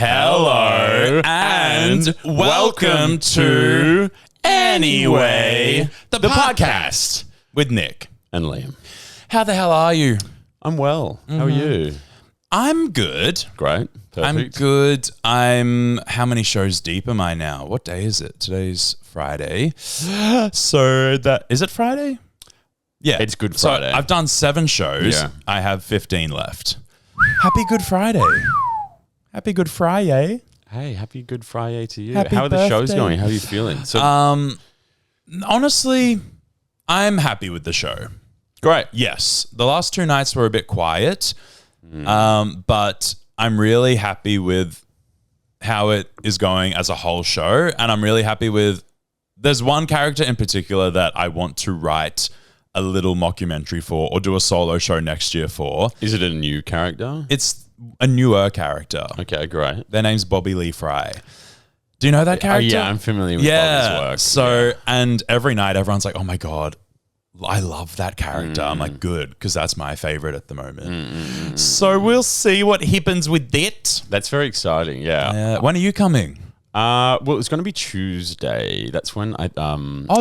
Hello and welcome to Anyway, the podcast with Nick and Liam. How the hell are you? I'm well. How are you? I'm good. Great. Perfect. I'm good. How many shows deep am I now? What day is it? Today's Friday. So is it Friday? Yeah. It's Good Friday. So I've done 7 shows. Yeah. I have 15 left. Happy Good Friday. Happy Good Friday. Hey, happy Good Friday to you. Happy How are the shows birthday. going? How are you feeling? So, Honestly, I'm happy with the show. great. Yes. The last 2 nights were a bit quiet, but I'm really happy with how it is going as a whole show. And I'm really happy with, there's one character in particular that I want to write a little mockumentary for or do a solo show next year for. Is it a new character? It's a newer character. Okay, great. Their name's Bobby Lee Fry. Do you know that character? Oh, yeah, I'm familiar with Bobby's work. So, and every night everyone's like, oh my God, I love that character. I'm like, good, because that's my favorite at the moment. So we'll see what happens with that. That's very exciting. Yeah. When are you coming? Well, it's going to be Tuesday. That's when I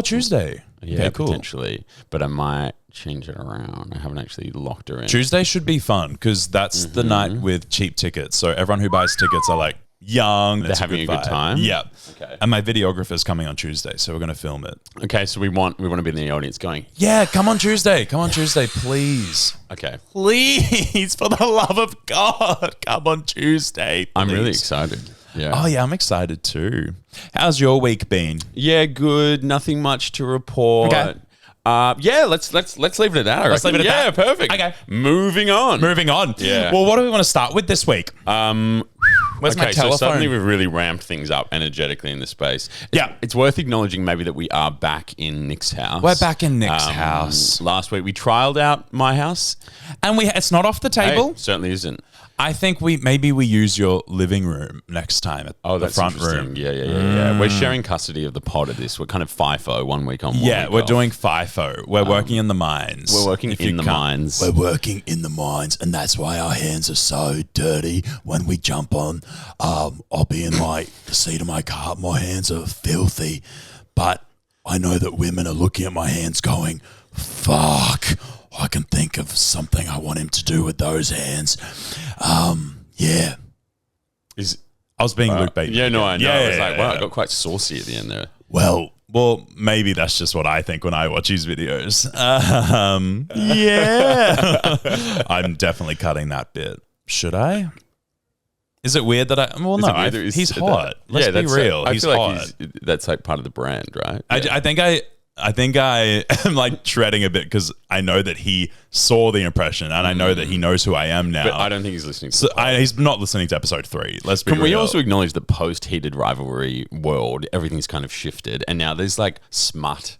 Tuesday. yeah, Okay, cool. potentially, but I might change it around. I haven't actually locked her in. Tuesday should be fun because that's the night with cheap tickets. So everyone who buys tickets are like young. They're having a good time? Yeah. Okay. And my videographer's coming on Tuesday, so we're going to film it. Okay, so we want to be in the audience going, Yeah, come on Tuesday. Come on Tuesday, please. okay. Please, for the love of God, come on Tuesday. I'm really please. excited. Yeah. Oh yeah, I'm excited too. How's your week been? Yeah, good. Nothing much to report. Okay. Yeah, let's leave it at that. Let's leave it at yeah, that. perfect. Okay. Moving on. Moving on. Yeah. Well, what do we want to start with this week? Where's my Okay, so telephone? suddenly we've really ramped things up energetically in this space. Yeah. It's worth acknowledging maybe that we are back in Nick's house. We're back in Nick's house. Last week we trialed out my house. And it's not off the table. Hey, certainly isn't. I think maybe we use your living room next time at the That's front interesting. room. Yeah. We're sharing custody of the pod of this. We're kind of FIFO, 1 week on, 1 Yeah, week we're off. doing FIFO. We're working in the mines. We're working If in you the can't- mines. We're working in the mines, and that's why our hands are so dirty when we jump on. I'll be in the seat of my car. My hands are filthy, but I know that women are looking at my hands going, fuck, I can think of something I want him to do with those hands. Yeah. I was being Luke Bateman. Yeah, no, I know. Yeah, I was yeah, like, yeah, wow, yeah. I got quite saucy at the end there. Well, Maybe that's just what I think when I watch his videos. Yeah. I'm definitely cutting that bit. Should I? Is it weird that Well, Is no, it weird that he's hot. Let's be real. I He's feel hot. like that's like part of the brand, right? I think I am like treading a bit because I know that he saw the impression and I know that he knows who I am now. But I don't think he's listening to So the pod. he's not listening to episode 3. Let's be Can real. we also acknowledge that post-heated rivalry world, everything's kind of shifted, and now there's like smut.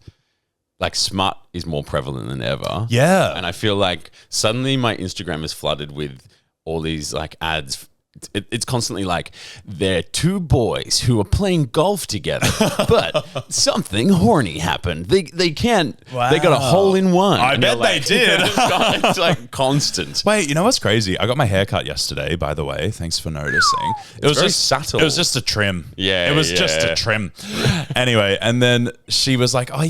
Like smut is more prevalent than ever. Yeah. And I feel like suddenly my Instagram is flooded with all these like ads. It's constantly like, they're 2 boys who are playing golf together, but something horny happened. They can't. They got a hole in one. I And bet you're they did. It's like constant. Wait, you know what's crazy? I got my hair cut yesterday, by the way. Thanks for noticing. It was very just subtle. It was just a trim. Yeah, It was just yeah. a trim. Anyway, and then she was like, I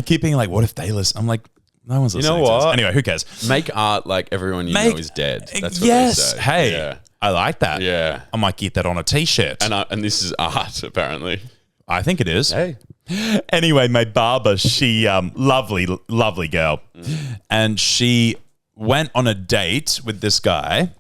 keep being like, what if they listen? I'm like, no one's listening to this. what? Anyway, who cares? Make art like everyone you know is dead. That's what yes. they say. Hey, Yeah. I like that. Yeah. I might get that on a t-shirt. And this is art, apparently. I think it is. Hey. Anyway, my barber, she lovely girl, and she went on a date with this guy.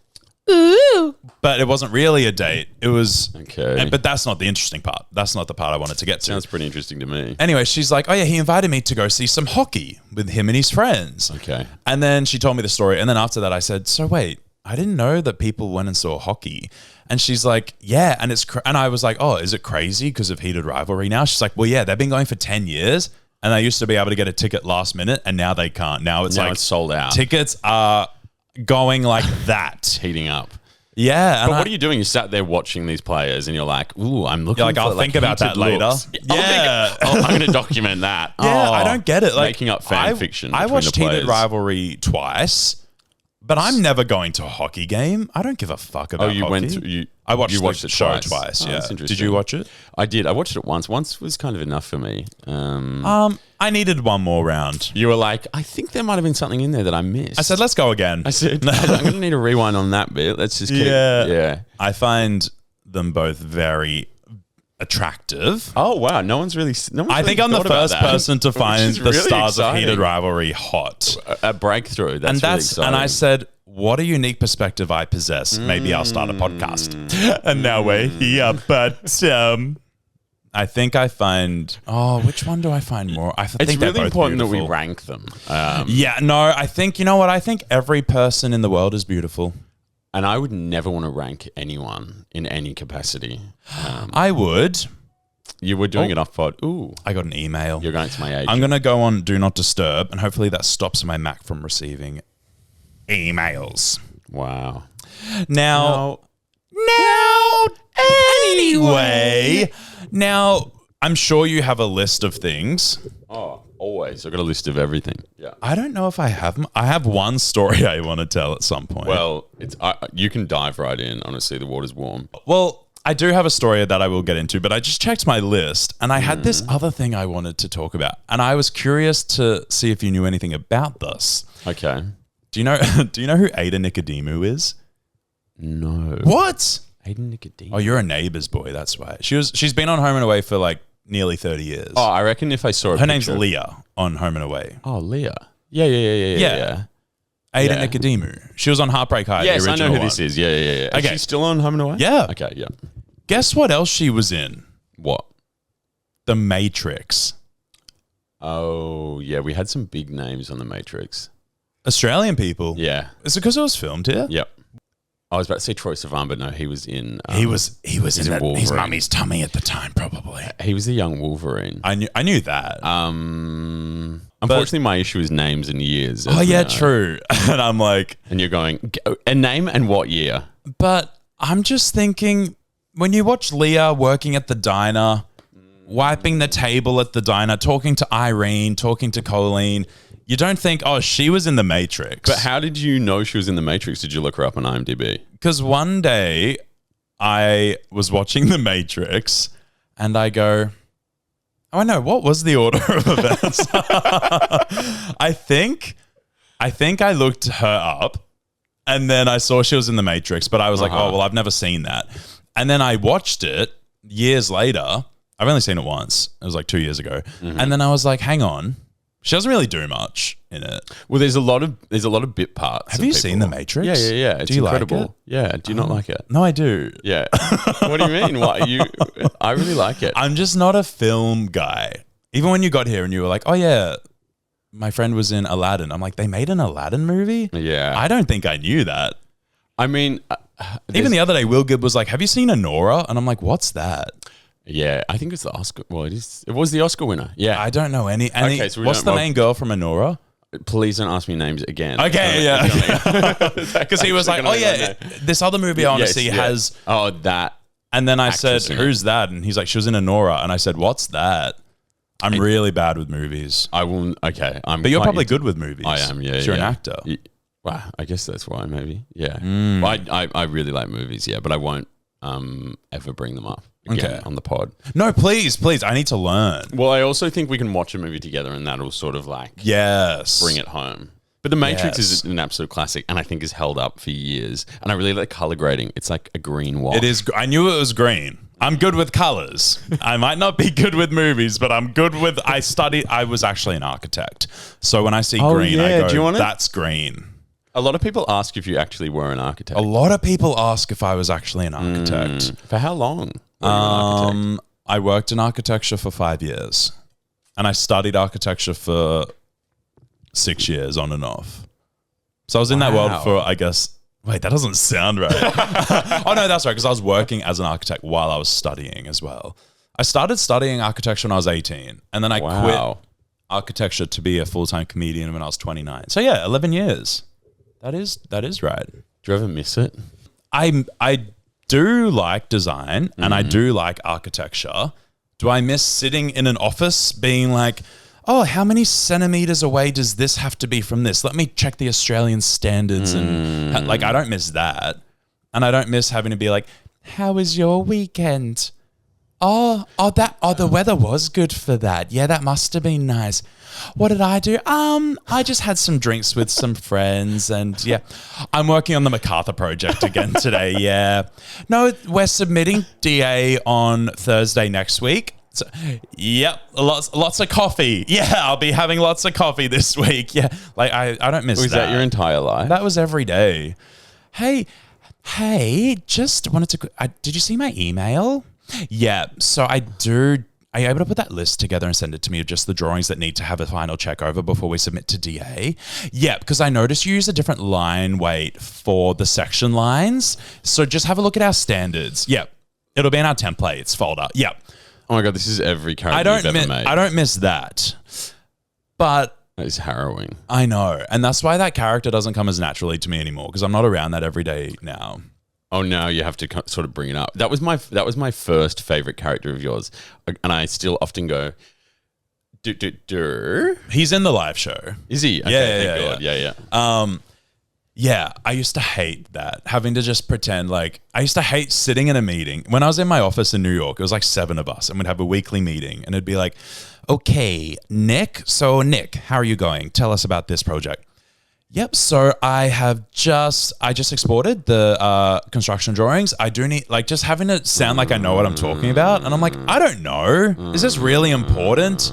Ooh. But it wasn't really a date. It was Okay. But that's not the interesting part. That's not the part I wanted to get to. Sounds pretty interesting to me. Anyway, she's like, oh yeah, he invited me to go see some hockey with him and his friends. Okay. And then she told me the story. And then after that, I said, so wait, I didn't know that people went and saw hockey. And she's like, yeah. And and I was like, oh, is it crazy because of heated rivalry now? She's like, well, yeah, they've been going for 10 years. And they used to be able to get a ticket last minute. And now they can't. Now it's Now it's sold out. Tickets are going like that. Heating up. Yeah. But what are you doing? You sat there watching these players and you're like, ooh, I'm looking You're like, for I'll think about heated that later. looks. Yeah. I'm going to document that. Yeah, Oh, I don't get it. Like, making up fan fiction. I between watched the players. Heated Rivalry twice. But I'm never going to a hockey game. I don't give a fuck about hockey. went through. I watched watched the it show twice. Oh, Yeah. that's Did interesting. you watch it? I did. I watched it once. Once was kind of enough for me. I needed one more round. You were like, I think there might have been something in there that I missed. I said, let's go again. I said, I'm going to need a rewind on that bit. Let's just keep. Yeah. I find them both very attractive. Oh wow! No one's really. I think I'm the first person to find the really stars of exciting. Heated Rivalry hot. A breakthrough. That's really exciting. And I said, what a unique perspective I possess. Maybe I'll start a podcast. And now we're here. But I think I find. Oh, which one do I find more? I think it's they're really both important beautiful. that we rank them. Yeah, no, I think, you know what? I think every person in the world is beautiful. And I would never want to rank anyone in any capacity. I would. You were doing it off pod. Ooh, I got an email. you're going to my age. I'm going to go on Do Not Disturb, and hopefully that stops my Mac from receiving emails. Wow. Now, anyway, now I'm sure you have a list of things. Oh, always. I've got a list of everything. Yeah. I don't know if I have. I have one story I want to tell at some point. Well, it's you can dive right in. Honestly, the water's warm. Well, I do have a story that I will get into, but I just checked my list and I had this other thing I wanted to talk about. And I was curious to see if you knew anything about this. Okay. Do you know who Ada Nicodemu is? No. What? Aiden Nicodeme. Oh, you're a neighbor's boy, that's why. She's been on Home and Away for like nearly 30 years. Oh, I reckon if I saw Her name's Leah on Home and Away. Oh, Leah. Yeah. Ada Yeah. Nicodemu. She was on Heartbreak High. Yes, the I original know who one. this is. Yeah. Is Okay. she still on Home and Away? Yeah. Okay, yeah. Guess what else she was in? What? The Matrix. Oh, yeah. We had some big names on The Matrix. Australian people. Yeah. Is it because it was filmed here? Yep. I was about to say Troye Sivan, but no, he was in. He was in in his Wolverine. mummy's tummy at the time, probably. He was the young Wolverine. I knew that. Unfortunately, my issue is names and years. Oh yeah, true. And I'm like, And you're going a name and what year? but I'm just thinking when you watch Leah working at the diner, wiping the table at the diner, talking to Irene, talking to Colleen, you don't think, oh, she was in the Matrix. But how did you know she was in the Matrix? Did you look her up on IMDb? Because one day I was watching the Matrix and I go, oh no, what was the order of events? I think I looked her up and then I saw she was in the Matrix, but I was like, oh, well, I've never seen that. And then I watched it years later. I've only seen it once. It was like 2 years ago. And then I was like, hang on. She doesn't really do much in it. Well, there's a lot of bit parts. Have you seen The Matrix? Yeah. It's do you incredible. like it? Yeah. Do you not like it? No, I do. Yeah. What do you mean? What I really like it. I'm just not a film guy. Even when you got here and you were like, oh yeah, my friend was in Aladdin. I'm like, they made an Aladdin movie? Yeah. I don't think I knew that. I mean, Even the other day, Will Gibb was like, have you seen Anora? And I'm like, what's that? yeah, I think it's the Oscar. Well, it is. It was the Oscar winner. Yeah. I don't know any. Okay, so we what's don't- the well- main girl from Anora? Please don't ask me names again. Okay, yeah. Because he was like, oh yeah, this other movie I want to Yes, see yeah. has. Oh, that. And then I said, Actress in it. who's that? And he's like, she was in Anora. And I said, what's that? I'm really bad with movies. I will. Okay, But you're probably good with movies. I am. Yeah. 'Cause you're an yeah. actor. Wow, I guess that's why. Maybe. Yeah. Well, I really like movies. Yeah, but I won't ever bring them up again on the pod. No, please. I need to learn. Well, I also think we can watch a movie together, and that'll sort of like Yes. bring it home. But The Matrix Yes. is an absolute classic, and I think is held up for years. And I really like color grading. It's like a green wash. It is. I knew it was green. I'm good with colors. I might not be good with movies, but I'm good with. I was actually an architect, so when I see green, I yeah. go, Do you wanna- "That's green." A lot of people ask if you actually were an architect. A lot of people ask if I was actually an architect. For how long were you an architect? I worked in architecture for 5 years, and I studied architecture for 6 years on and off. So I was in that world for, I guess. Wait, that doesn't sound right. Oh no, that's right. Because I was working as an architect while I was studying as well. I started studying architecture when I was 18, and then I quit architecture to be a full-time comedian when I was 29. So yeah, 11 years. That is right. Do you ever miss it? I do like design and I do like architecture. Do I miss sitting in an office being like, oh, how many centimeters away does this have to be from this? Let me check the Australian standards. And like, I don't miss that. And I don't miss having to be like, how was your weekend? The weather was good for that. Yeah, that must have been nice. What did I do? I just had some drinks with some friends, and yeah, I'm working on the MacArthur project again today. Yeah, no, we're submitting DA on Thursday next week. So, yep, lots of coffee. Yeah, I'll be having lots of coffee this week. Yeah, like I don't miss that. Was that your entire life? That was every day. Hey, just wanted to. Did you see my email? Yeah, so are you able to put that list together and send it to me of just the drawings that need to have a final check over before we submit to DA? Yeah, because I noticed you use a different line weight for the section lines. So just have a look at our standards. Yep. It'll be in our templates folder. Yep. Oh my God, this is every character you've ever made. I don't miss that. But that is harrowing. I know. And that's why that character doesn't come as naturally to me anymore, because I'm not around that every day now. Oh, now you have to sort of bring it up. That was my first favorite character of yours, and I still often go, He's in the live show. Is he? Okay, yeah. Yeah, I used to hate that, having to just pretend like, I used to hate sitting in a meeting. When I was in my office in New York, it was like 7 of us, and we'd have a weekly meeting, and it'd be like, okay, Nick, how are you going? Tell us about this project. Yep. So I just exported the construction drawings. I do need, like, just having it sound like I know what I'm talking about. And I'm like, I don't know. Is this really important?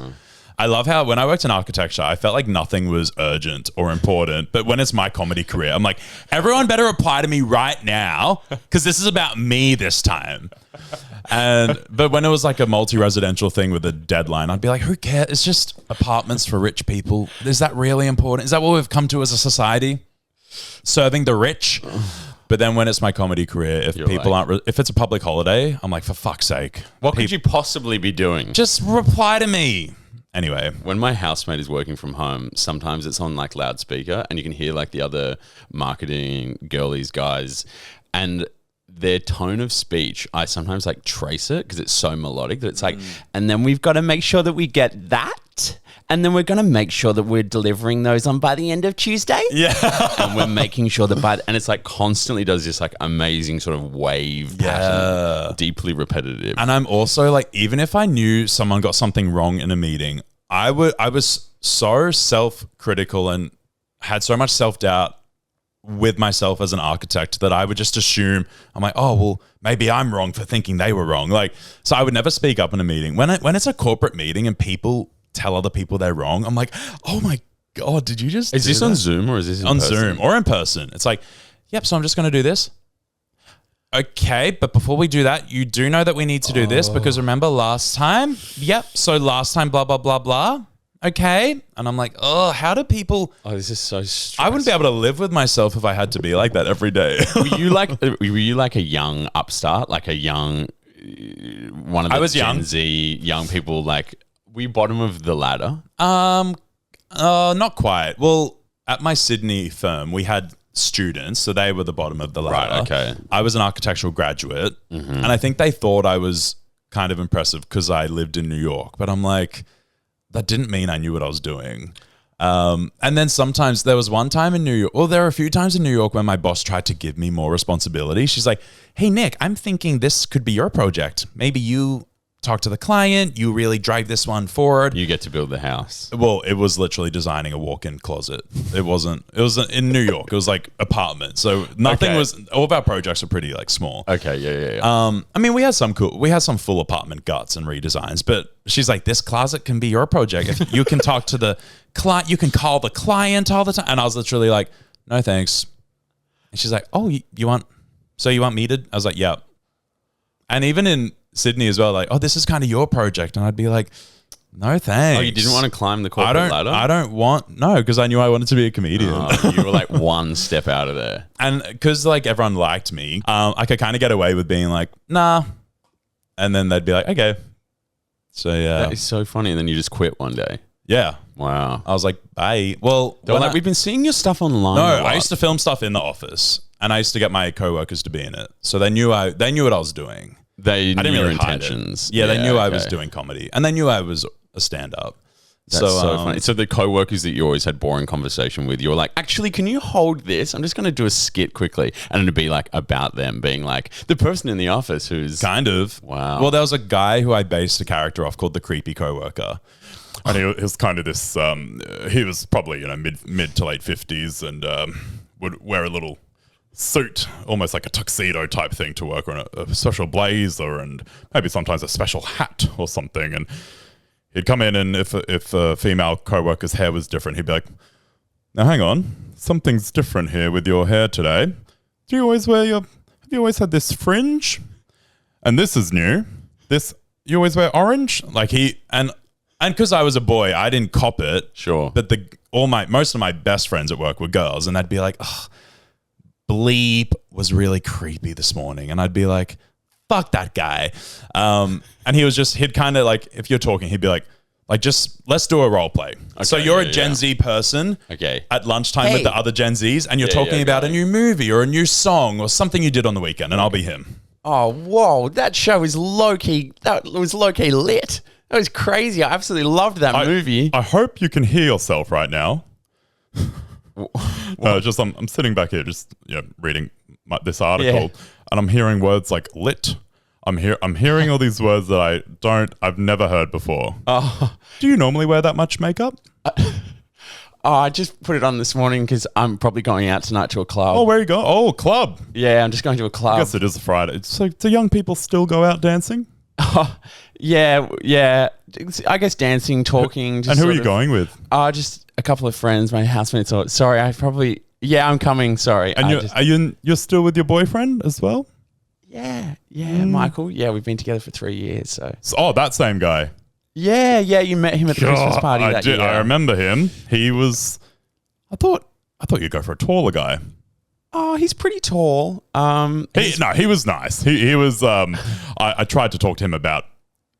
I love how when I worked in architecture, I felt like nothing was urgent or important. But when it's my comedy career, I'm like, everyone better reply to me right now, because this is about me this time. But when it was like a multi-residential thing with a deadline, I'd be like, who cares? It's just apartments for rich people. Is that really important? Is that what we've come to as a society? Serving the rich? But then when it's my comedy career, if people aren't, if it's a public holiday, I'm like, for fuck's sake. What could you possibly be doing? Just reply to me. Anyway. When my housemate is working from home, sometimes it's on like loudspeaker and you can hear like the other marketing girlies guys, and their tone of speech, I sometimes like trace it because it's so melodic that it's like, and then we've got to make sure that we get that. And then we're going to make sure that we're delivering those on by the end of Tuesday. Yeah. And we're making sure that and it's like constantly does this like amazing sort of wave pattern, deeply repetitive. And I'm also like, even if I knew someone got something wrong in a meeting, I was so self-critical and had so much self-doubt with myself as an architect that I would just assume, I'm like, oh, well, maybe I'm wrong for thinking they were wrong. Like, so I would never speak up in a meeting. When it's a corporate meeting and people tell other people they're wrong, I'm like, oh my God, did you just Is this on Zoom or is this on Zoom or in person? It's like, yep, so I'm just going to do this. Okay, but before we do that, you do know that we need to do this because remember last time? Yep, so last time, blah, blah, blah, blah. Okay. And I'm like, oh, how do people... Oh, this is so stressful. I wouldn't be able to live with myself if I had to be like that every day. Were you like a young upstart, like a young... one of the Gen Z young people, like... Were you bottom of the ladder? Not quite. Well, at my Sydney firm, we had students, so they were the bottom of the ladder. Right, okay. I was an architectural graduate, and I think they thought I was kind of impressive because I lived in New York. But I'm like, that didn't mean I knew what I was doing. And then sometimes there was one time in New York, well, there were a few times in New York when my boss tried to give me more responsibility. She's like, hey, Nick, I'm thinking this could be your project. Maybe you talk to the client, you really drive this one forward. You get to build the house. Well, it was literally designing a walk-in closet. It was in New York. It was like apartment. So nothing was, all of our projects are pretty like small. Okay, yeah. I mean, we had some full apartment guts and redesigns, but she's like, this closet can be your project. If you can talk to the client, you can call the client all the time. And I was literally like, no, thanks. And she's like, oh, you want me to? I was like, yeah. And even in Sydney as well, like, oh, this is kind of your project. And I'd be like, no, thanks. Oh, you didn't want to climb the corporate ladder? I don't want, no, because I knew I wanted to be a comedian. You were like one step out of there. And because like everyone liked me, I could kind of get away with being like, nah. And then they'd be like, okay. So yeah. That is so funny. And then you just quit one day. Yeah. Wow. I was like, bye. Well, we've been seeing your stuff online. No, I used to film stuff in the office and I used to get my coworkers to be in it. So they knew what I was doing. They knew I didn't your really intentions. Yeah, they knew I was doing comedy and they knew I was a stand-up. That's so funny. So the co-workers that you always had boring conversation with, you're like, actually, can you hold this? I'm just going to do a skit quickly. And it'd be like about them being like the person in the office who's... Kind of. Wow. Well, there was a guy who I based a character off called the creepy coworker. And he was kind of this, he was probably, mid to late 50s and would wear a little suit, almost like a tuxedo type thing to work, or a special blazer and maybe sometimes a special hat or something. And he'd come in, and if a female co-worker's hair was different, he'd be like, now hang on, something's different here with your hair today. Have you always had this fringe? And this is new. You always wear orange? Like and because I was a boy, I didn't cop it. Sure. But most of my best friends at work were girls, and they'd be like, ugh, Bleep was really creepy this morning. And I'd be like, fuck that guy. And he'd kind of like, if you're talking, he'd be like, just let's do a role play. Okay, so you're a Gen Z person at lunchtime with the other Gen Zs, and you're talking about a new movie or a new song or something you did on the weekend, and I'll be him. Oh, whoa. That show is low-key. That was low-key lit. That was crazy. I absolutely loved that movie. I hope you can hear yourself right now. I'm sitting back here just reading this article, and I'm hearing words like lit. I'm hearing all these words that I've never heard before. Oh. Do you normally wear that much makeup? I just put it on this morning because I'm probably going out tonight to a club. Oh, where you go? Oh, club. Yeah, I'm just going to a club. I guess it is a Friday. So do young people still go out dancing? Yeah. I guess dancing, talking. And who are you going with? Just a couple of friends, my housemates. Sorry, I'm coming. Sorry. And you're still with your boyfriend as well? Yeah, Michael. Yeah, we've been together for 3 years. So that same guy. Yeah, you met him at the Christmas party that year. I remember him. He was. I thought you'd go for a taller guy. Oh, he's pretty tall. He was nice. He was. I tried to talk to him about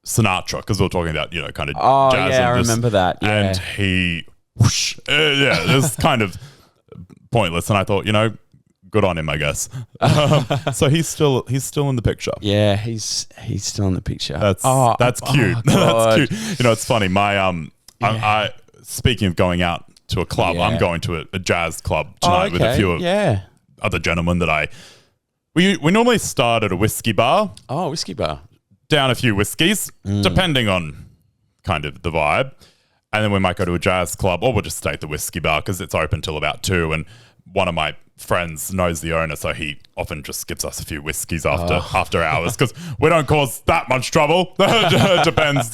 Sinatra because we were talking about kind of jazz. Yeah, I remember that. Yeah. And he, it was kind of pointless. And I thought, good on him, I guess. So he's still in the picture. Yeah, he's still in the picture. That's cute. That's cute. It's funny. I speaking of going out to a club, I'm going to a jazz club tonight with a few of other gentlemen that we normally start at a whiskey bar. Oh, whiskey bar. Down a few whiskeys, depending on kind of the vibe. And then we might go to a jazz club, or we'll just stay at the whiskey bar because it's open till about 2. And one of my friends knows the owner, so he often just gives us a few whiskeys after hours because we don't cause that much trouble. Depends.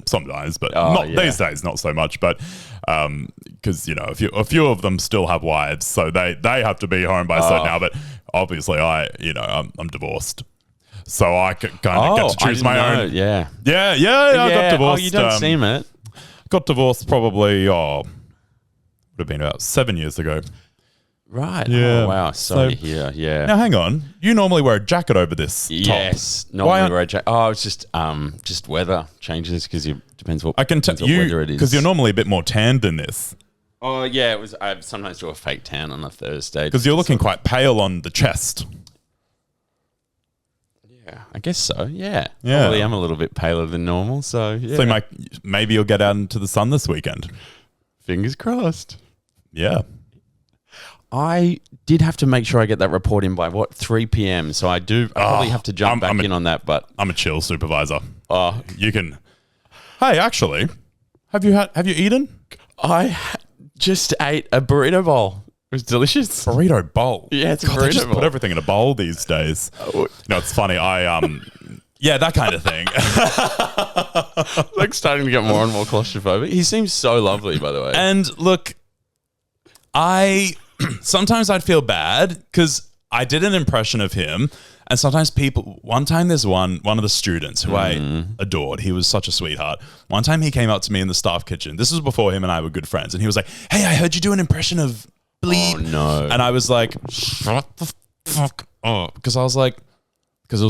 Sometimes, but these days, not so much. But because a few of them still have wives, so they have to be home by a certain hour. But obviously, I'm divorced. So I kind of get to choose my own. Yeah. I got divorced. Oh, you don't seem it. Got divorced probably, would have been about 7 years ago. Right. Yeah. Oh, wow. Sorry to hear. Yeah. Now, hang on. You normally wear a jacket over this top. Yes. Normally wear a jacket. Oh, it's just weather changes because it depends what, I can tell you, weather it is. because you're normally a bit more tanned than this. Oh, yeah. I sometimes do a fake tan on a Thursday. Because you're looking quite pale on the chest. Yeah, I guess so. Yeah. Probably I'm a little bit paler than normal. So, yeah. So maybe you'll get out into the sun this weekend. Fingers crossed. Yeah. I did have to make sure I get that report in by 3 p.m. So I probably have to jump back in on that. But I'm a chill supervisor. You can. Hey, actually, have you eaten? I just ate a burrito bowl. It was delicious. Burrito bowl. Yeah, it's a burrito they just bowl. put everything in a bowl these days. It's funny. That kind of thing. Like starting to get more and more claustrophobic. He seems so lovely, by the way. And look, sometimes I'd feel bad because I did an impression of him, and sometimes one time there's one of the students who I adored. He was such a sweetheart. One time he came up to me in the staff kitchen. This was before him and I were good friends, and he was like, "Hey, I heard you do an impression of Bleep." Oh no. And I was like, "Shut the fuck up," because I was like, Is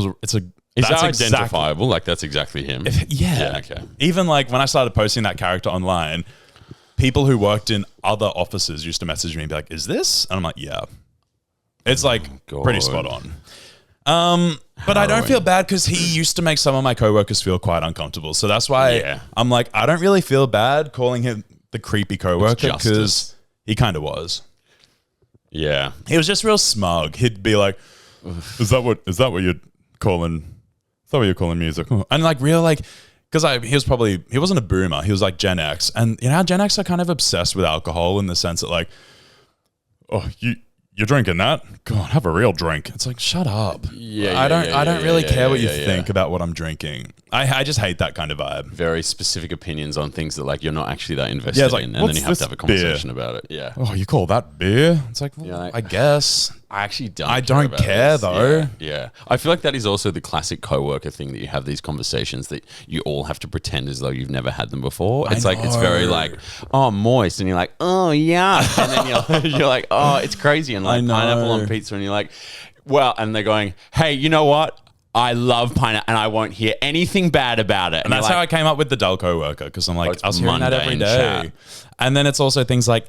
that identifiable? Like that's exactly him? Yeah. Okay. Even like when I started posting that character online, people who worked in other offices used to message me and be like, "Is this?" And I'm like, "Yeah." It's like pretty spot on. But I don't feel bad because he used to make some of my coworkers feel quite uncomfortable. So that's why I'm like, I don't really feel bad calling him the creepy coworker because he kind of was. Yeah. He was just real smug. He'd be like, is that what you're calling? Is that what you're calling music? And like real like, because he wasn't a boomer. He was like Gen X. And you know how Gen X are kind of obsessed with alcohol in the sense that like, oh, you're drinking that? God, have a real drink. It's like, shut up. I don't really care what you think about what I'm drinking. I just hate that kind of vibe. Very specific opinions on things that like you're not actually that invested like, in, and then you have to have a conversation about it. Yeah. Oh, you call that beer? It's like, well, I guess. I actually don't. I don't care though. Yeah. I feel like that is also the classic coworker thing that you have these conversations that you all have to pretend as though you've never had them before. It's like it's very like, oh, moist, and you're like, oh yeah, and then you're like, oh, it's crazy, and like pineapple on pizza, and you're like, well, and they're going, hey, you know what? I love pineapple, and I won't hear anything bad about it. And that's how I came up with the dull coworker, because I'm like, I was hearing that every day. And then it's also things like,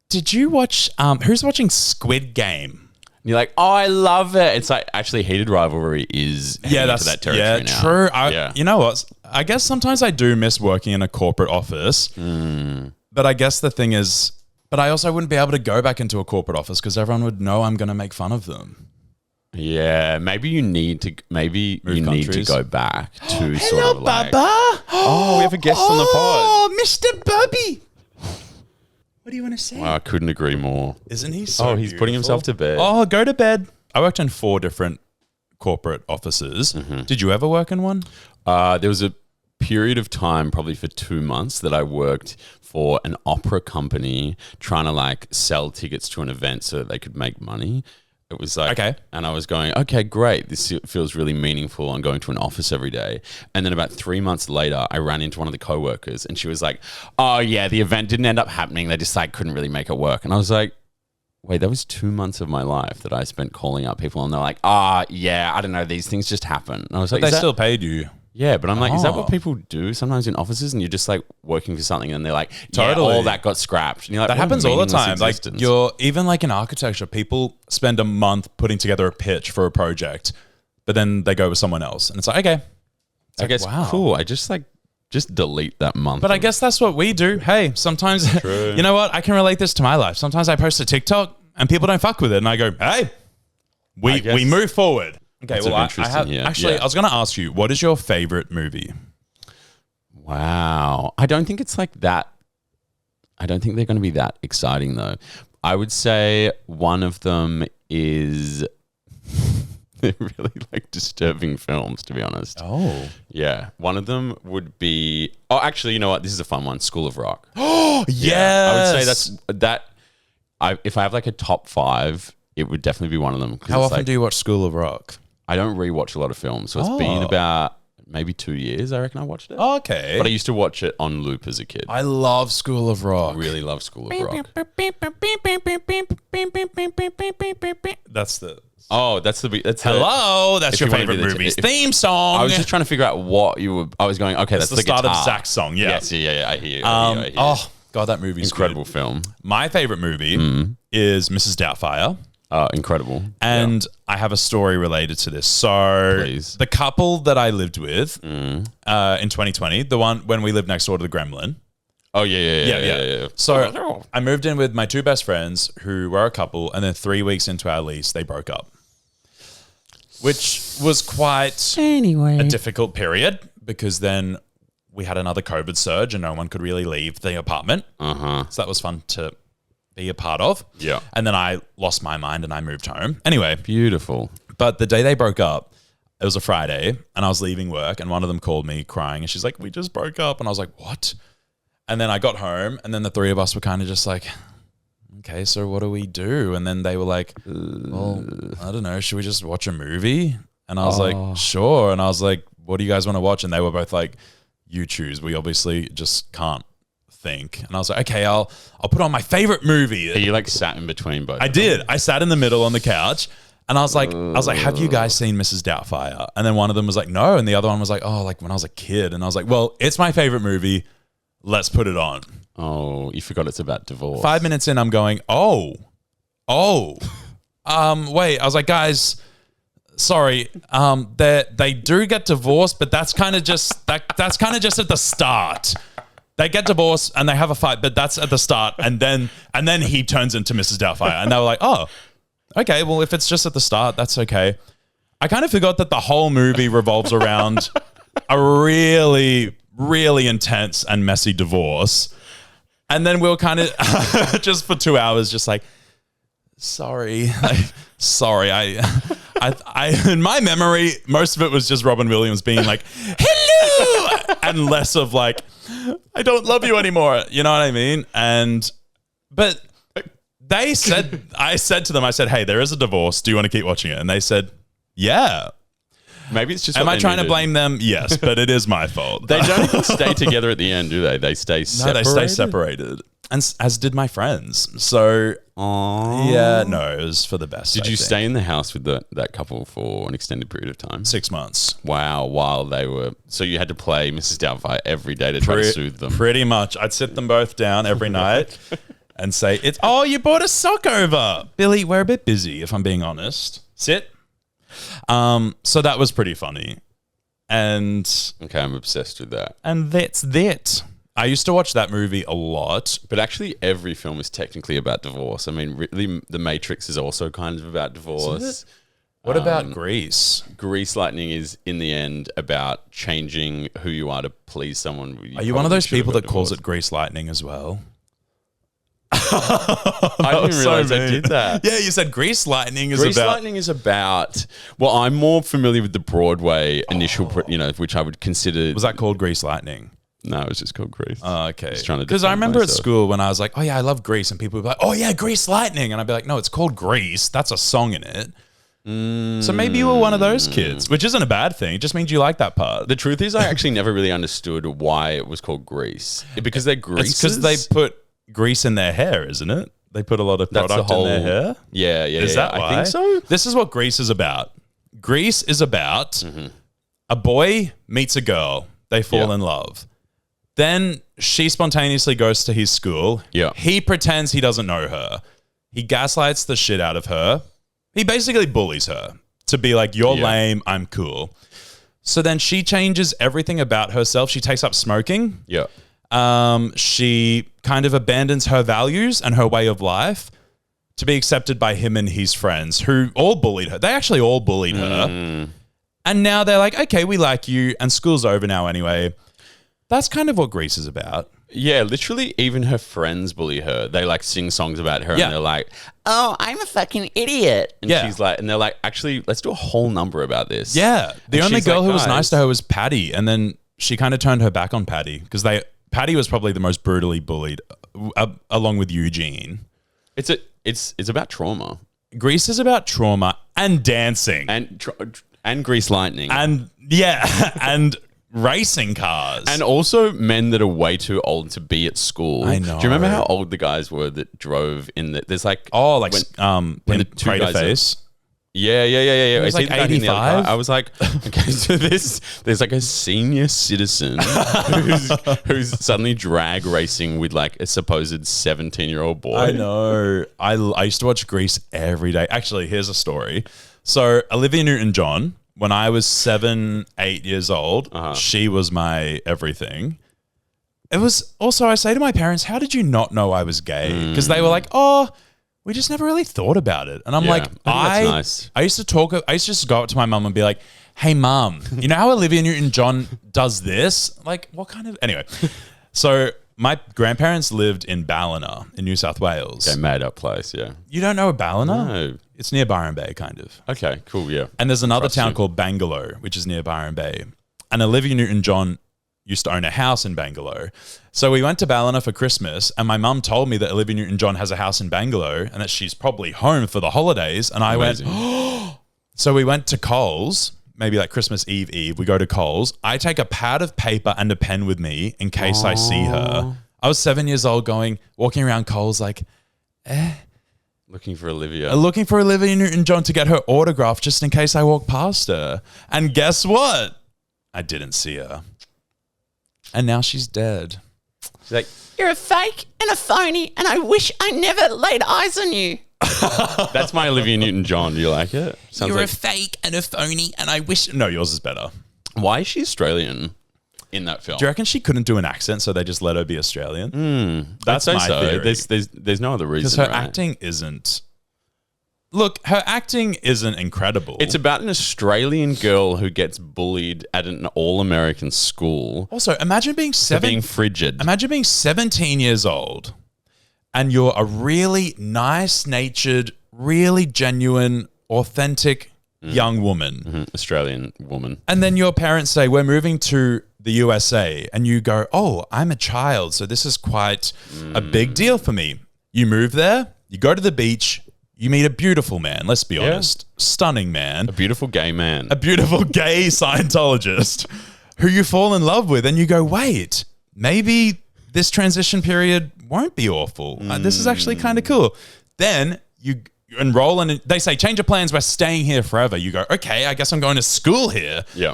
did you watch? Who's watching Squid Game? And you're like, oh, I love it. It's like actually heated rivalry is into that territory now. True. You know what? I guess sometimes I do miss working in a corporate office. But I guess the thing is, but I also wouldn't be able to go back into a corporate office because everyone would know I'm going to make fun of them. Yeah, maybe you need to go back to sort of like. Baba. Oh, we have a guest on the pod. Oh, Mr. Bubby. What do you want to say? Wow, I couldn't agree more. Isn't he so he's putting himself to bed. Oh, go to bed. I worked in 4 different corporate offices. Did you ever work in one? There was a period of time, probably for 2 months, that I worked for an opera company trying to like sell tickets to an event so that they could make money. It was like, okay. And I was going, okay, great. This feels really meaningful. I'm going to an office every day. And then about 3 months later, I ran into one of the coworkers and she was like, oh yeah, the event didn't end up happening. They just like couldn't really make it work. And I was like, wait, that was 2 months of my life that I spent calling up people and they're like, yeah, I don't know. These things just happen. And I was like, but they still paid you. Yeah, but I'm like, is that what people do sometimes in offices? And you're just like working for something and they're like, totally. All that got scrapped. And you're like, that happens all the time. Existence? Like you're even like in architecture, people spend a month putting together a pitch for a project, but then they go with someone else. And it's like, okay. It's I guess cool. I just delete that month. But I guess that's what we do. Hey, sometimes, you know what? I can relate this to my life. Sometimes I post a TikTok and people don't fuck with it. And I go, hey, we move forward. Okay, well, I have actually. I was going to ask you, what is your favorite movie? Wow, I don't think it's like that. I don't think they're going to be that exciting though. I would say one of them is they're really like disturbing films, to be honest. Oh, yeah. One of them would be. Oh, actually, you know what? This is a fun one. School of Rock. Oh, yes. I would say that. If I have like a top 5, it would definitely be one of them. How often do you watch School of Rock? I don't rewatch a lot of films, so it's been about maybe 2 years, I reckon I watched it. Okay. But I used to watch it on loop as a kid. I love School of Rock. I really love School of Rock. That's the... Oh, that's the... Hello, that's your favorite movie's theme song. I was just trying to figure out what you were... I was going, okay, that's the start guitar. of Zach's song, yeah. Yes, yeah, I hear you. Oh, God, that movie's incredible film. My favorite movie is Mrs Doubtfire. Incredible. And I have a story related to this. So the couple that I lived with in 2020, the one when we lived next door to the Gremlin. Oh, yeah. So I moved in with my 2 best friends who were a couple, and then 3 weeks into our lease, they broke up, which was quite a difficult period because then we had another COVID surge and no one could really leave the apartment. So that was fun to be a part of. Yeah. And then I lost my mind and I moved home. Anyway. Beautiful. But the day they broke up, it was a Friday and I was leaving work and one of them called me crying and she's like, we just broke up. And I was like, what? And then I got home and then the 3 of us were kind of just like, okay, so what do we do? And then they were like, well, I don't know. Should we just watch a movie? And I was like, sure. And I was like, what do you guys want to watch? And they were both like, you choose. We obviously just can't think. And I was like, okay, I'll put on my favorite movie. You like sat in between both? I did. I sat in the middle on the couch and I was like, have you guys seen Mrs Doubtfire? And then one of them was like, no. And the other one was like, oh, like when I was a kid. And I was like, well, it's my favorite movie. Let's put it on. Oh, you forgot it's about divorce. 5 minutes in, I'm going, wait. I was like, guys, sorry, they do get divorced, but that's kind of just that's kind of just at the start. They get divorced and they have a fight, but that's at the start, and then he turns into Mrs. Doubtfire, and they were like, oh, okay, well, if it's just at the start, that's okay. I kind of forgot that the whole movie revolves around a really, really intense and messy divorce. And then we were kind of just for 2 hours, just like, sorry. I in my memory, most of it was just Robin Williams being like, hello, and less of like, I don't love you anymore. You know what I mean? But I said to them, hey, there is a divorce. Do you want to keep watching it? And they said, yeah. Maybe it's just. Am I trying to blame them? Yes, but it is my fault. They don't even stay together at the end, do they? They stay separated. No, they stay separated, and as did my friends. So, yeah, no, it was for the best. Did you stay in the house with that couple for an extended period of time? 6 months. Wow, while they were. So you had to play Mrs. Doubtfire every day to try to soothe them. Pretty much. I'd sit them both down every night and say, "Oh, you brought a sock over, Billy. We're a bit busy, if I'm being honest. Sit." So that was pretty funny. And okay, I'm obsessed with that. And that's that. I used to watch that movie a lot. But actually every film is technically about divorce. I mean, really, The Matrix is also kind of about divorce. What about Grease? Grease Lightning is, in the end, about changing who you are to please someone. Are you one of those people that calls it Grease Lightning as well? I didn't realize I did that. Yeah, you said Grease Lightning is Grease about... Lightning is about... Well, I'm more familiar with the Broadway initial, which I would consider... Was that called Grease Lightning? No, it was just called Grease. Oh, okay. Because I remember at school when I was like, oh yeah, I love Grease. And people would be like, oh yeah, Grease Lightning. And I'd be like, no, it's called Grease. That's a song in it. So maybe you were one of those kids, which isn't a bad thing. It just means you like that part. The truth is I actually never really understood why it was called Grease. Because they're greases? It's because they put grease in their hair, isn't it? They put a lot of product in their hair. Yeah. Is that why? I think so. This is what Grease is about. Grease is about a boy meets a girl. They fall in love. Then she spontaneously goes to his school. Yeah. He pretends he doesn't know her. He gaslights the shit out of her. He basically bullies her to be like, you're lame, I'm cool. So then she changes everything about herself. She takes up smoking. Yeah. She kind of abandons her values and her way of life to be accepted by him and his friends who all bullied her. They actually all bullied her. And now they're like, okay, we like you and school's over now anyway. That's kind of what Grease is about. Yeah, literally even her friends bully her. They like sing songs about her and they're like, oh, I'm a fucking idiot. And she's like, and they're like, actually, let's do a whole number about this. Yeah. The only girl who was nice to her was Patty. And then she kind of turned her back on Patty because Patty was probably the most brutally bullied along with Eugene. It's about trauma. Grease is about trauma and dancing. And Grease Lightning. And and racing cars. And also men that are way too old to be at school. I know. Do you remember how old the guys were that drove in the... There's like... Oh, like when the two guys face. Yeah. It was like 85. I was like, okay, so there's like a senior citizen who's suddenly drag racing with like a supposed 17-year-old boy. I know. I used to watch Grease every day. Actually, here's a story. So Olivia Newton-John, when I was 7, 8 years old, she was my everything. It was also, I say to my parents, how did you not know I was gay? Because they were like, oh, we just never really thought about it. And I'm like, nice. I used to just go up to my mum and be like, hey, mum, you know how Olivia Newton-John does this? Like, what kind of... Anyway, so my grandparents lived in Ballina in New South Wales. Okay, made up place, yeah. You don't know Ballina? No. It's near Byron Bay, kind of. Okay, cool, yeah. And there's another town called Bangalore, which is near Byron Bay. And Olivia Newton-John used to own a house in Bangalore. So we went to Ballina for Christmas and my mum told me that Olivia Newton-John has a house in Bangalore and that she's probably home for the holidays. And I went, oh. So we went to Coles, maybe like Christmas Eve. We go to Coles. I take a pad of paper and a pen with me in case I see her. I was 7 years old walking around Coles like, Looking for Olivia Newton-John to get her autograph just in case I walk past her. And guess what? I didn't see her. And now she's dead. She's like, you're a fake and a phony and I wish I never laid eyes on you. That's my Olivia Newton-John. Do you like it? Sounds You're like, a fake and a phony, and I wish. No, yours is better. why is she Australian in that film? Do you reckon she couldn't do an accent, so they just let her be Australian? That's I'd my say theory. There's no other reason. Because her right? acting isn't. Look, her acting isn't incredible. It's about an Australian girl who gets bullied at an all-American school Also, imagine being for being frigid. Imagine being 17 years old, and you're a really nice-natured, really genuine, authentic young woman. Australian woman. And then your parents say, we're moving to the USA. And you go, oh, I'm a child, so this is quite a big deal for me. You move there, you go to the beach, you meet a beautiful man, let's be honest. Stunning man. A beautiful gay man. A beautiful gay Scientologist who you fall in love with. And you go, wait, maybe this transition period won't be awful. This is actually kind of cool. Then you enroll and they say, change your plans, we're staying here forever. You go, okay, I guess I'm going to school here. Yeah.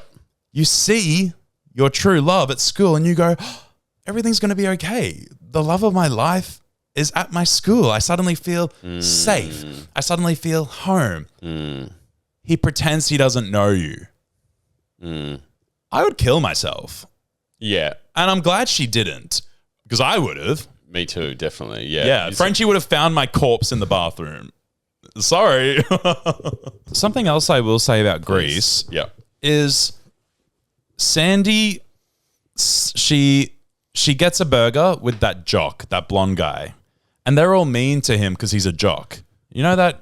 You see your true love at school and you go, oh, everything's going to be okay. The love of my life is at my school. I suddenly feel safe. I suddenly feel home. He pretends he doesn't know you. I would kill myself. Yeah. And I'm glad she didn't, because I would have. Me too, definitely. Yeah. Yeah, Frenchie would have found my corpse in the bathroom. Sorry. Something else I will say about Grease Yeah. is Sandy, she gets a burger with that jock, that blonde guy. And they're all mean to him because he's a jock. You know that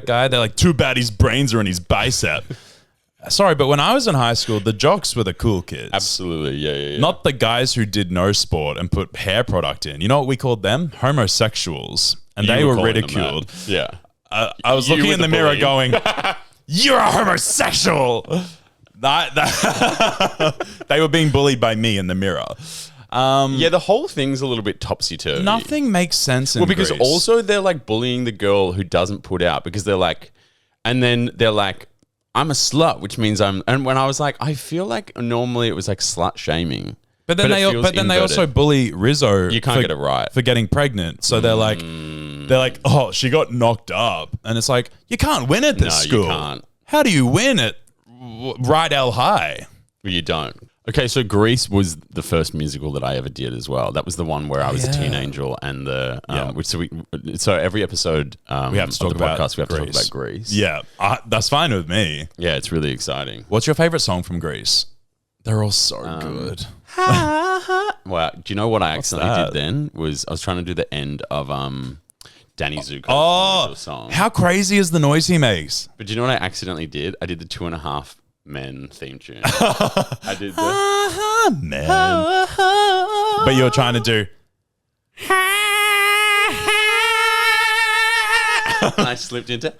guy? They're like, too bad his brains are in his bicep. Sorry, but when I was in high school, the jocks were the cool kids. Absolutely. Yeah. Not the guys who did no sport and put hair product in. You know what we called them? Homosexuals. And they were calling them ridiculed. that. Yeah. I was You looking were in the the mirror bully. going, you're a homosexual. They were being bullied by me in the mirror. Yeah, the whole thing's a little bit topsy-turvy. Nothing makes sense in because Grease. also they're like bullying the girl who doesn't put out because they're like, and then they're like, I'm a slut, which means I'm. And when I was like, I feel like normally it was like slut shaming. But then they also bully Rizzo. You can't get it right. for getting pregnant. So they're like, oh, she got knocked up, and it's like you can't win at this No, school. you can't. How do you win at Rydell High? You don't. Okay, so Grease was the first musical that I ever did as well. That was the one where I was a teen angel, and the so every episode We have to talk of the about podcast we have to talk Grease. about Grease. Yeah, that's fine with me. Yeah, it's really exciting. What's your favorite song from Grease? They're all so good. Wow, do you know what I accidentally that? did then? Was I was trying to do the end of Danny Zuko song. How crazy is the noise he makes? But do you know what I accidentally did? I did the 2.5 Men theme tune. I did the Man. But you're trying to do. and I slipped into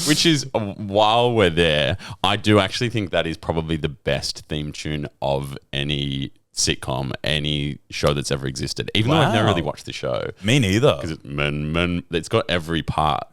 which is, while we're there, I do actually think that is probably the best theme tune of any sitcom, any show that's ever existed. Even though I've never Wow. really watched the show. Me neither. Because it's got every part.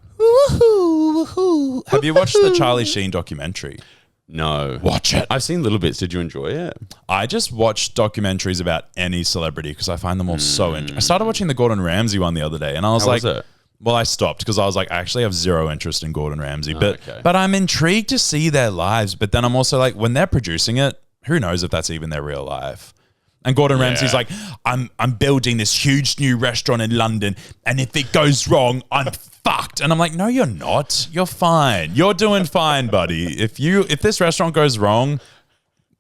Have you watched the Charlie Sheen documentary? No. Watch it. I've seen little bits. Did you enjoy it? I just watch documentaries about any celebrity because I find them all so interesting. I started watching the Gordon Ramsay one the other day, and I was How like, was it? well, I stopped because I was like, I actually have zero interest in Gordon Ramsay, okay. but I'm intrigued to see their lives. But then I'm also like, when they're producing it, who knows if that's even their real life? And Gordon Ramsay's like, I'm building this huge new restaurant in London, and if it goes wrong, I'm fucked. And I'm like, no, you're not. You're fine. You're doing fine, buddy. If this restaurant goes wrong,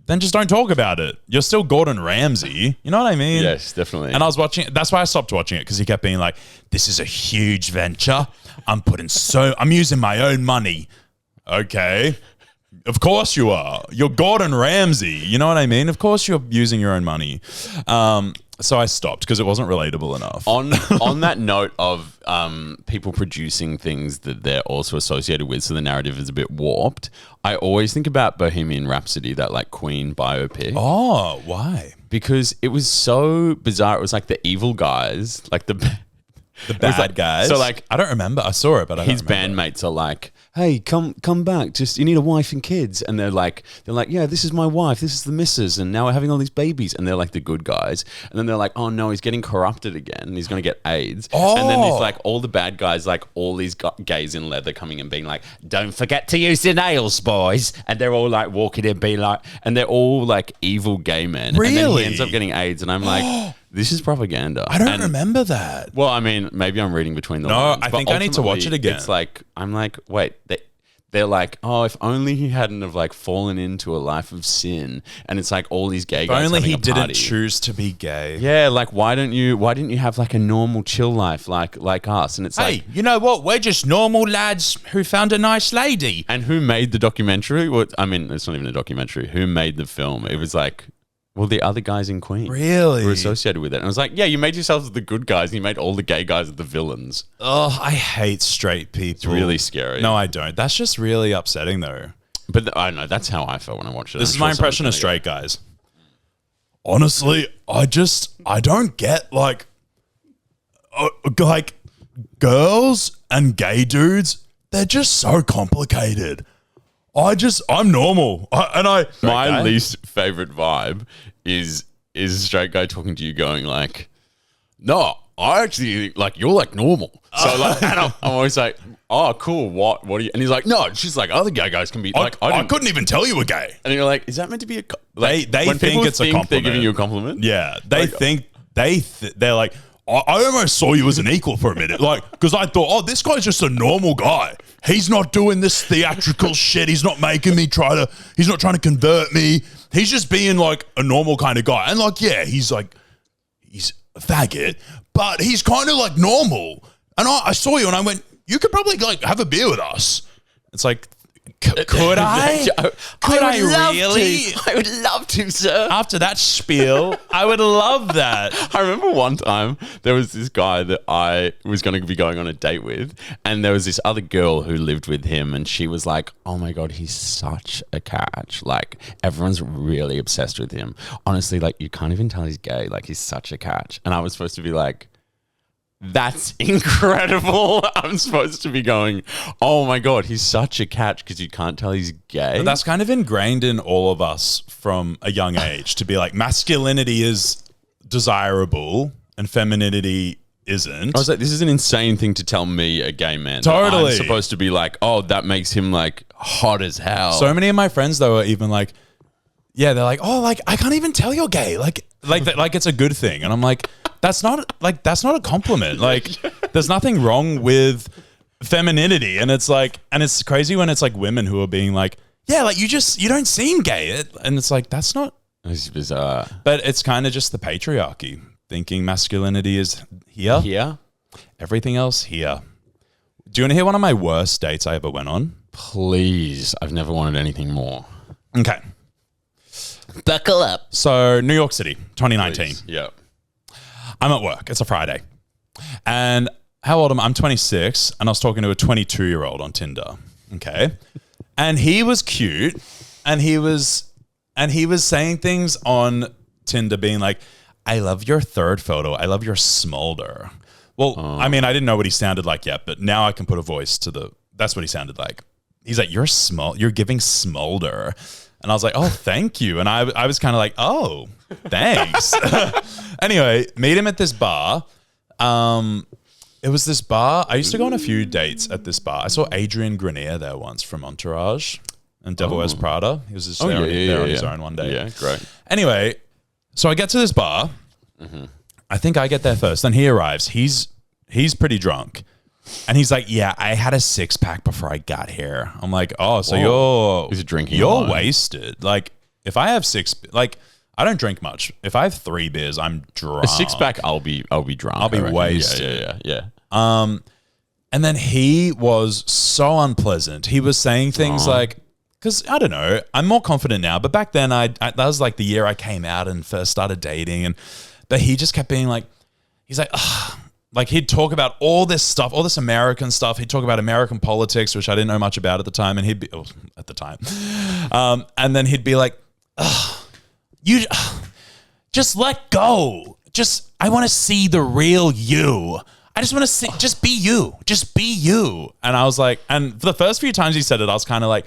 then just don't talk about it. You're still Gordon Ramsay. You know what I mean? Yes, definitely. And I was watching it. That's why I stopped watching it, because he kept being like, this is a huge venture. I'm using my own money. Okay. Of course you are. You're Gordon Ramsay. You know what I mean? Of course you're using your own money. So I stopped because it wasn't relatable enough. On that note of people producing things that they're also associated with, so the narrative is a bit warped, I always think about Bohemian Rhapsody, that like Queen biopic. Oh, why? Because it was so bizarre. It was like the evil guys, like the The bad guys. So like I don't remember. I saw it, but I don't his remember. bandmates are like, hey, come back. Just, you need a wife and kids. And they're like, yeah, this is my wife. This is the missus. And now we're having all these babies. And they're like the good guys. And then they're like, oh no, he's getting corrupted again. He's going to get AIDS. Oh. And then there's like all the bad guys, like all these gays in leather coming and being like, don't forget to use your nails, boys. And they're all like walking in, being like, and they're all like evil gay men. Really? And then he ends up getting AIDS. And I'm like, this is propaganda. I don't remember that. Well, I mean, maybe I'm reading between the No, lines. I but think I need to watch it ultimately, again. It's like, I'm like, wait, they're like, oh, if only he hadn't have like fallen into a life of sin. And it's like all these gay If guys only having he a didn't party. choose to be gay. Yeah, like why didn't you have like a normal chill life like us? And it's Hey, like, you know what? We're just normal lads who found a nice lady. and who made the documentary? Well, I mean, it's not even a documentary. Who made the film? It was like, well, the other guys in Queen. Really? Were associated with it. And I was like, yeah, you made yourselves the good guys and you made all the gay guys the villains. Oh, I hate straight people. It's really scary. No, I don't. That's just really upsetting, though. But I don't know. That's how I felt when I watched it. This is my impression of straight guys. Honestly, I don't get like girls and gay dudes. They're just so complicated. I'm normal. My least favorite vibe is a straight guy talking to you going like, no, I actually like, you're like normal. So like, and I'm always like, oh, cool. What are you? And he's like, no, she's like, other gay guys can be like, I couldn't even tell you were gay. And you're like, is that meant to be a, like, They when think people it's a they're compliment. giving you a compliment? Yeah, They're like, I almost saw you as an equal for a minute. Like, because I thought, oh, this guy's just a normal guy. He's not doing this theatrical shit. He's not making me he's not trying to convert me. He's just being like a normal kind of guy. And like, yeah, he's a faggot, but he's kind of like normal. And I saw you and I went, you could probably like have a beer with us. It's like, could I? Could I really? I would love to, sir. After that spiel, I would love that. I remember one time there was this guy that I was going to be going on a date with, and there was this other girl who lived with him, and she was like, oh my God, he's such a catch. Like, everyone's really obsessed with him. Honestly, like, you can't even tell he's gay. Like, he's such a catch. And I was supposed to be like, that's incredible. I'm supposed to be going, oh my God, he's such a catch because you can't tell he's gay. But that's kind of ingrained in all of us from a young age to be like, masculinity is desirable and femininity isn't. I was like, this is an insane thing to tell me, a gay man. Totally. I'm supposed to be like, oh, that makes him like hot as hell. So many of my friends though are even like, yeah, they're like, oh, like I can't even tell you're gay, like it's a good thing, and I'm like, that's not a compliment. Like, there's nothing wrong with femininity, and it's like, and it's crazy when it's like women who are being like, yeah, like you don't seem gay, and it's like that's not. It's bizarre. But it's kind of just the patriarchy thinking masculinity is here, Here? everything else here. Do you want to hear one of my worst dates I ever went on? Please. I've never wanted anything more. Okay. Buckle up. So New York City, 2019. Please. Yeah. I'm at work. It's a Friday. And how old am I? I'm 26, and I was talking to a 22-year-old on Tinder. Okay. And he was cute, and he was saying things on Tinder being like, I love your third photo. I love your smolder. Well, I mean, I didn't know what he sounded like yet, but now I can put a voice to that's what he sounded like. He's like, you're giving smolder. And I was like, oh, thank you. And I was kind of like, oh, thanks. Anyway, meet him at this bar. It was this bar. I used to go on a few dates at this bar. I saw Adrian Grenier there once from Entourage and Devil Wears Prada. He was just there on his own one day. Yeah, great. Anyway, so I get to this bar. I think I get there first. Then he arrives. He's pretty drunk. And he's like, yeah, I had a 6-pack before I got here. I'm like, oh, so He's drinking you're wine. wasted. Like, if I have I don't drink much. If I have 3 beers, I'm drunk. A 6-pack, I'll be drunk. I'll be I reckon. wasted. Yeah. And then he was so unpleasant. He was saying things like, because I don't know, I'm more confident now. But back then, that was like the year I came out and first started dating. But he just kept being like, he's like, ugh. Like, he'd talk about all this stuff, all this American stuff. He'd talk about American politics, which I didn't know much about at the time. And he'd be, and then he'd be like, just let go. I want to see the real you. I just want to see, just be you. Just be you. And I was like, and for the first few times he said it, I was kind of like,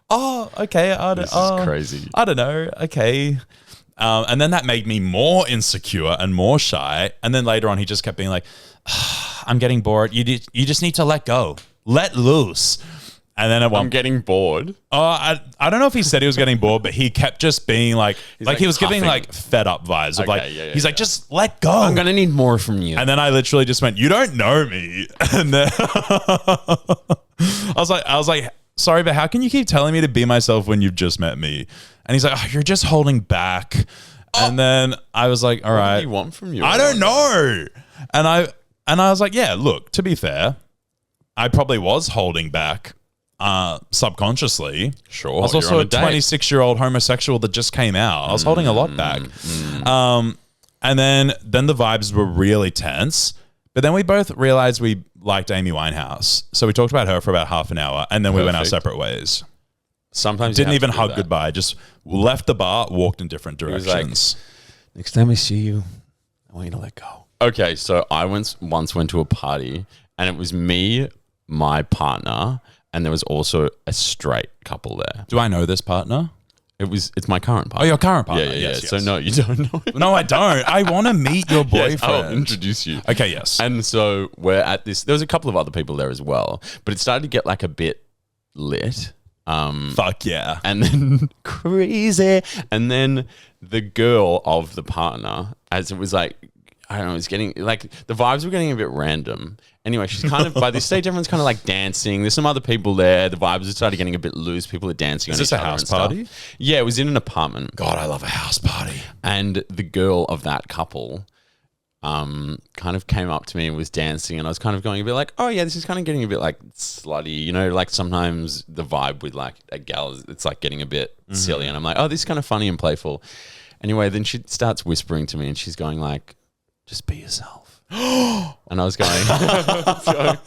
oh, okay. This is crazy. I don't know. Okay. And then that made me more insecure and more shy. And then later on, he just kept being like, I'm getting bored. You just need to let go. Let loose. And then I'm getting bored. I don't know if he said he was getting bored, but he kept just being like he was giving like fed up vibes of he's like, just let go. I'm going to need more from you. And then I literally just went, you don't know me. And then I was like, sorry, but how can you keep telling me to be myself when you've just met me? And he's like, oh, you're just holding back. And then I was like, all right. What do you want from you? I don't know. And I was like, yeah, look, to be fair, I probably was holding back subconsciously. Sure. I was also a 26-year-old homosexual that just came out. I was holding a lot back. And then the vibes were really tense. But then we both realized we liked Amy Winehouse. So we talked about her for about half an hour and then we went our separate ways. Sometimes didn't even hug goodbye. Just left the bar, walked in different directions. Like, next time I see you, I want you to let go. Okay, so I once went to a party and it was me, my partner, and there was also a straight couple there. Do I know this partner? It's my current partner. Oh, your current partner. Yeah. Yes. So no, you don't know. No, I don't. I want to meet your boyfriend. Yes, I'll introduce you. Okay, yes. And so we're at this. There was a couple of other people there as well, but it started to get like a bit lit. Fuck yeah. And then crazy. And then the girl of the partner, as it was like, I don't know, it's getting like the vibes were getting a bit random. Anyway, she's kind of by this stage, everyone's kind of like dancing. There's some other people there. The vibes have started getting a bit loose. People are dancing. Is this a house party? Yeah, it was in an apartment. God, I love a house party. And the girl of that couple kind of came up to me and was dancing, and I was kind of going a bit like, oh yeah, this is kind of getting a bit like slutty, you know, like sometimes the vibe with like a gal, it's like getting a bit silly, and I'm like, oh, this is kind of funny and playful. Anyway, then she starts whispering to me and she's going like, just be yourself. And I was going, so,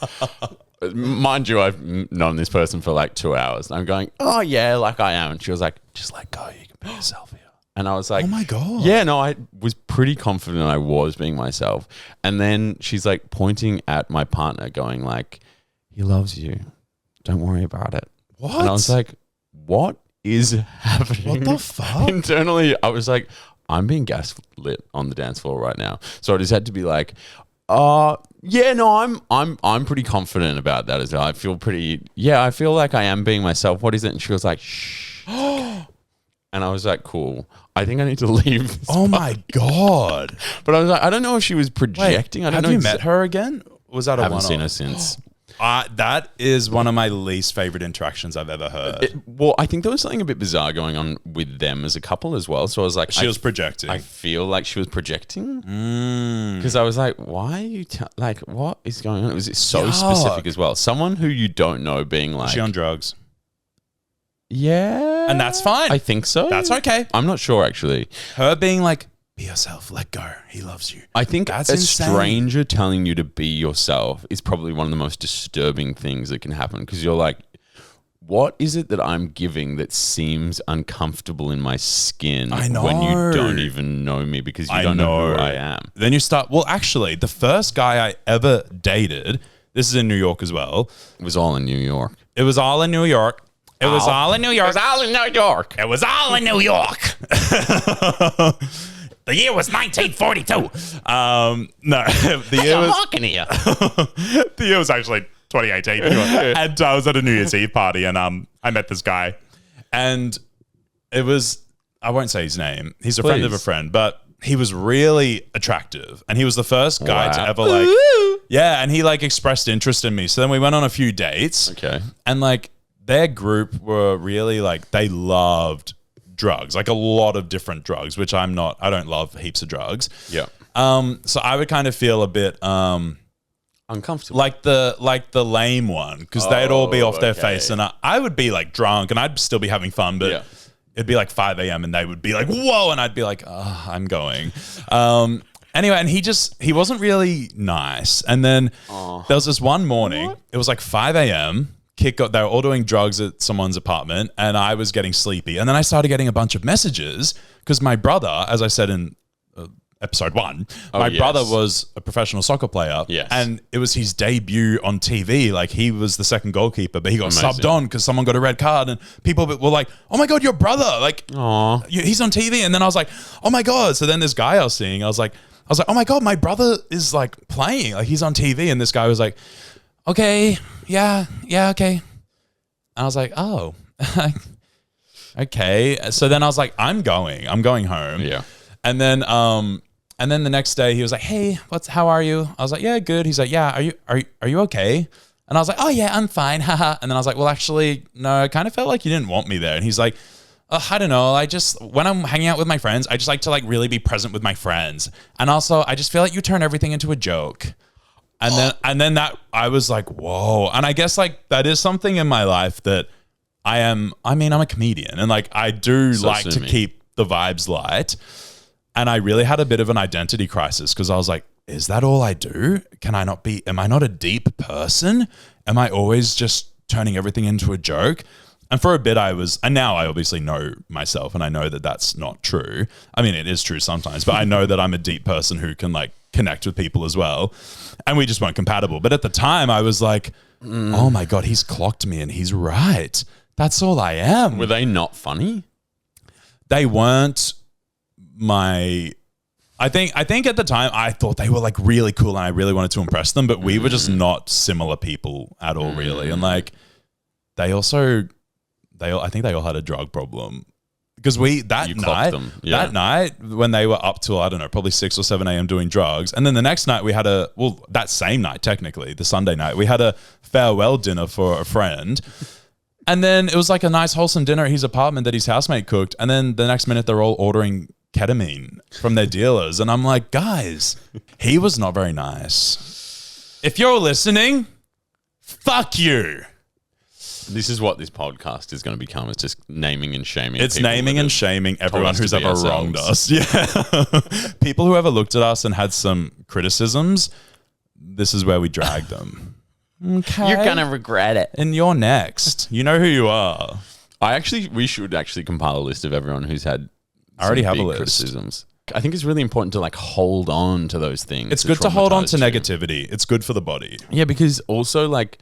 mind you, I've known this person for like 2 hours, and I'm going, oh yeah, like I am. And she was like, just let go, you can be yourself here. And I was like, oh my God. Yeah, no, I was pretty confident I was being myself. And then she's like pointing at my partner going like, he loves you. Don't worry about it. What? And I was like, what is happening? What the fuck? Internally, I was like, I'm being gaslit on the dance floor right now. So I just had to be like, yeah, no, I'm pretty confident about that as well. I feel I feel like I am being myself. What is it? And she was like, shh. And I was like, cool. I think I need to leave. Oh my God. But I was like, I don't know if she was projecting. Wait, I don't know. have you met her again? Was that a haven't one-off? seen her since. That is one of my least favorite interactions I've ever heard. Well, I think there was something a bit bizarre going on with them as a couple as well. So I was like, she was projecting. I feel like she was projecting because I was like, why are you like, what is going on? It was so specific as well. Someone who you don't know being like, is she on drugs? Yeah. And that's fine. I think so. That's okay. I'm not sure actually. Her being like, be yourself, let go. He loves you. I think that's a insane. Stranger telling you to be yourself is probably one of the most disturbing things that can happen, because you're like, what is it that I'm giving that seems uncomfortable in my skin when you don't even know me, because you don't know who I am? Then you start, well, actually, the first guy I ever dated, this is in New York as well. It was all in New York. It was all in New York. It was all in New York. It was all in New York. It was all in New York. The year was 1942. No, the year was here. the year was actually 2018. And I was at a New Year's Eve party, and I met this guy, and it was, I won't say his name. He's a friend of a friend, but he was really attractive, and he was the first guy to ever like, yeah, and he like expressed interest in me. So then we went on a few dates. Okay, and like their group were really like, they loved drugs, like a lot of different drugs, which I don't love heaps of drugs. Yeah. So I would kind of feel a bit uncomfortable, like the lame one, because they'd all be off their face, and I would be like drunk, and I'd still be having fun, but it'd be like 5 a.m. and they would be like, whoa, and I'd be like, oh, I'm going. Anyway, and he wasn't really nice. And then there was this one morning, it was like 5 a.m. They were all doing drugs at someone's apartment, and I was getting sleepy. And then I started getting a bunch of messages because my brother, as I said in episode 1, Oh, my yes. brother was a professional soccer player. Yes. And it was his debut on TV. Like, he was the second goalkeeper, but he got Amazing. subbed on because someone got a red card, and people were like, oh my God, your brother. Like, Aw. he's on TV. And then I was like, oh my God. So then this guy I was seeing, I was like, oh my God, my brother is like playing. Like, he's on TV. And this guy was like, okay, yeah, okay. And I was like, oh, okay. So then I was like, I'm going home. Yeah. And then the next day he was like, hey, how are you? I was like, yeah, good. He's like, yeah, are you okay? And I was like, oh yeah, I'm fine. Haha. And then I was like, well, actually, no, I kind of felt like you didn't want me there. And he's like, I don't know. When I'm hanging out with my friends, I just like to like really be present with my friends. And also I just feel like you turn everything into a joke. And then that I was like, whoa. And I guess like that is something in my life that I'm a comedian, and like I do like to keep the vibes light. And I really had a bit of an identity crisis because I was like, is that all I do? Am I not a deep person? Am I always just turning everything into a joke? And for a bit and now I obviously know myself and I know that that's not true. I mean, it is true sometimes, but I know that I'm a deep person who can like connect with people as well. And we just weren't compatible. But at the time I was like, oh my God, he's clocked me and he's right. That's all I am. Were they not funny? They weren't I think at the time I thought they were like really cool and I really wanted to impress them, but we were just not similar people at all, really. And like I think they all had a drug problem because that night when they were up till, I don't know, probably 6 or 7 a.m. doing drugs. And then the next night we had that same night, technically the Sunday night, we had a farewell dinner for a friend. And then it was like a nice wholesome dinner at his apartment that his housemate cooked. And then the next minute they're all ordering ketamine from their dealers. And I'm like, guys, he was not very nice. If you're listening, fuck you. This is what this podcast is going to become. It's just naming and shaming. It's naming and shaming everyone who's ever wronged us. Yeah. People who ever looked at us and had some criticisms, this is where we drag them. Okay. You're going to regret it. And you're next. You know who you are. We should actually compile a list of everyone who's had I already have a big list. criticisms. I think it's really important to like hold on to those things. It's good to hold on to negativity. It's good for the body. Yeah, because also like,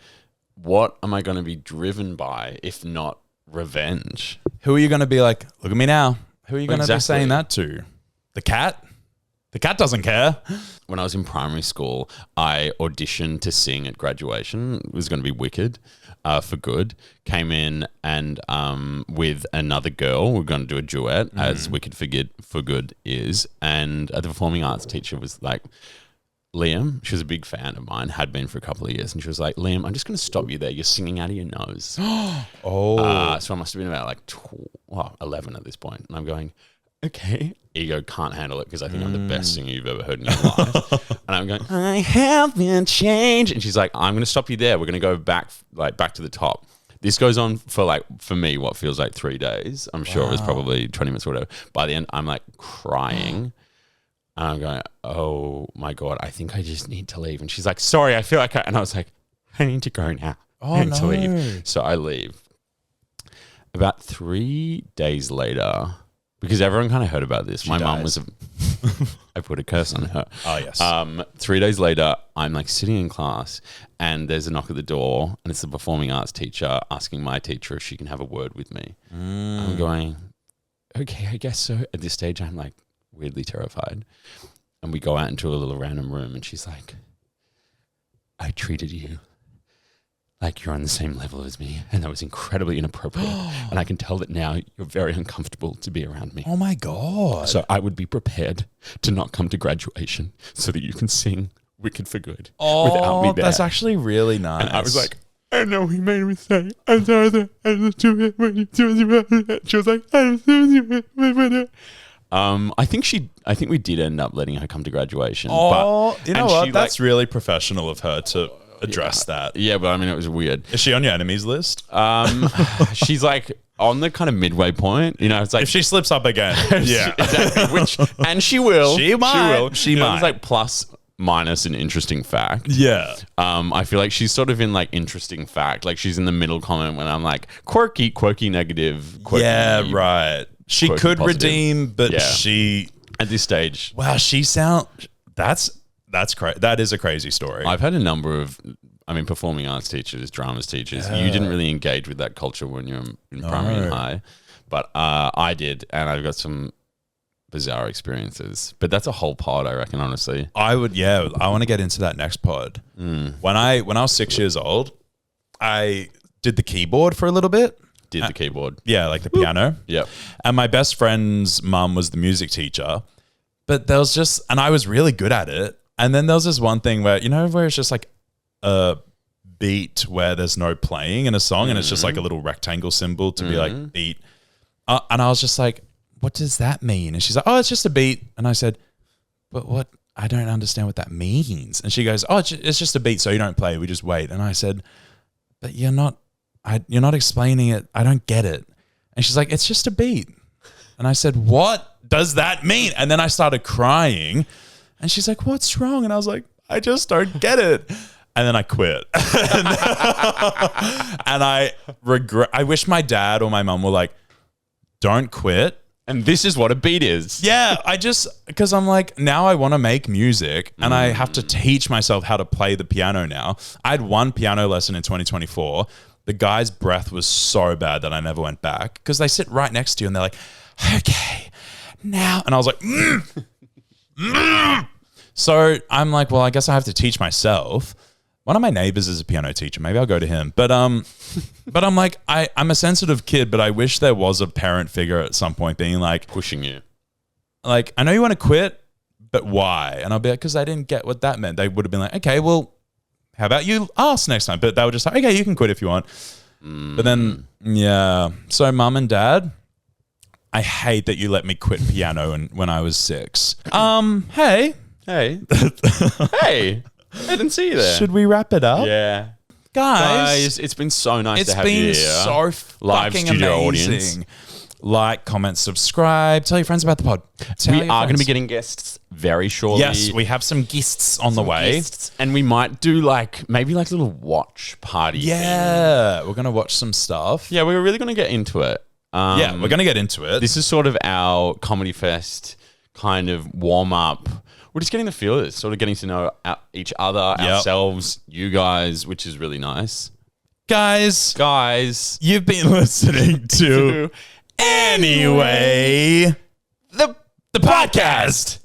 what am I going to be driven by if not revenge? Who are you going to be like, look at me now? Who are you going to be Exactly. saying that to? The cat? The cat doesn't care. When I was in primary school, I auditioned to sing at graduation. It was going to be Wicked for Good. Came in and with another girl, we're going to do a duet as Wicked for Good is. And the performing arts teacher was like, Liam, she was a big fan of mine, had been for a couple of years. And she was like, Liam, I'm just going to stop you there. You're singing out of your nose. So I must have been about like 11 at this point. And I'm going, okay. Ego can't handle it because I think I'm the best singer you've ever heard in your life. And I'm going, I have been changed. And she's like, I'm going to stop you there. We're going to go back to the top. This goes on for me, what feels like 3 days. I'm sure it was probably 20 minutes or whatever. By the end, I'm like crying. And I'm going, oh my God, I think I just need to leave. And she's like, sorry, I feel like and I was like, I need to go now. I need to leave. So I leave. About 3 days later, because everyone kind of heard about this. My mum was I put a curse on her. Oh, yes. 3 days later, I'm like sitting in class and there's a knock at the door and it's the performing arts teacher asking my teacher if she can have a word with me. I'm going, okay, I guess so. At this stage, I'm like weirdly terrified. And we go out into a little random room and she's like, I treated you like you're on the same level as me. And that was incredibly inappropriate. And I can tell that now you're very uncomfortable to be around me. Oh my God. So I would be prepared to not come to graduation so that you can sing Wicked for Good without me there. That's actually really nice. And I was like, I know he made a mistake. I'm sorry. She was like, I think we did end up letting her come to graduation. Oh, but, you know what? That's really professional of her to address that. Yeah, but I mean, it was weird. Is she on your enemies list? She's like on the kind of midway point. You know, it's like if she slips up again, yeah, exactly. And she will. She might. She might. It's like plus minus an interesting fact. Yeah. I feel like she's sort of in like interesting fact. Like she's in the middle comment when I'm like quirky negative. Quirky, yeah, right. She could positive. redeem, but she At this stage, Wow, that's crazy. That is a crazy story. I've had a number of, performing arts teachers, dramas teachers. You didn't really engage with that culture when you're in primary and high, but I did, and I've got some bizarre experiences. But that's a whole pod, I reckon, honestly. I want to get into that next pod. When I was 6 years old, I did the keyboard for a little bit. Did the keyboard. Yeah, like the piano. Yep. And my best friend's mum was the music teacher. But there was and I was really good at it. And then there was this one thing where it's just like a beat where there's no playing in a song and it's just like a little rectangle symbol to be like beat. And I was just like, what does that mean? And she's like, oh, it's just a beat. And I said, but what? I don't understand what that means. And she goes, oh, it's just a beat, so you don't play. We just wait. And I said, but you're not explaining it. I don't get it. And she's like, it's just a beat. And I said, what does that mean? And then I started crying. And she's like, what's wrong? And I was like, I just don't get it. And then I quit. And I wish my dad or my mum were like, don't quit. And this is what a beat is. Yeah, because I'm like, now I want to make music and I have to teach myself how to play the piano now. I had one piano lesson in 2024. The guy's breath was so bad that I never went back because they sit right next to you and they're like, okay, now. And I was like, So I'm like, well, I guess I have to teach myself. One of my neighbors is a piano teacher. Maybe I'll go to him. But I'm like, I'm a sensitive kid, but I wish there was a parent figure at some point being like, pushing you. Like, I know you want to quit, but why? And I'll be like, because I didn't get what that meant. They would have been like, okay, well, how about you ask next time? But they were just like, okay, you can quit if you want. But then, yeah. So mum and dad, I hate that you let me quit piano when I was 6. Hey. Hey. Hey. I didn't see you there. Should we wrap it up? Yeah. Guys, it's been so nice to have you here. It's been so Live fucking studio amazing. Audience. Like, comment, subscribe. Tell your friends about the pod. We are going to be getting guests very shortly. Yes, we have some guests on the way. Guests, and we might do maybe little watch party. Yeah, we're going to watch some stuff. Yeah, we're really going to get into it. Yeah, we're going to get into it. This is sort of our Comedy Fest kind of warm up. We're just getting the feel of this, sort of getting to know each other, ourselves, you guys, which is really nice. Guys, you've been listening to Anyway, the podcast.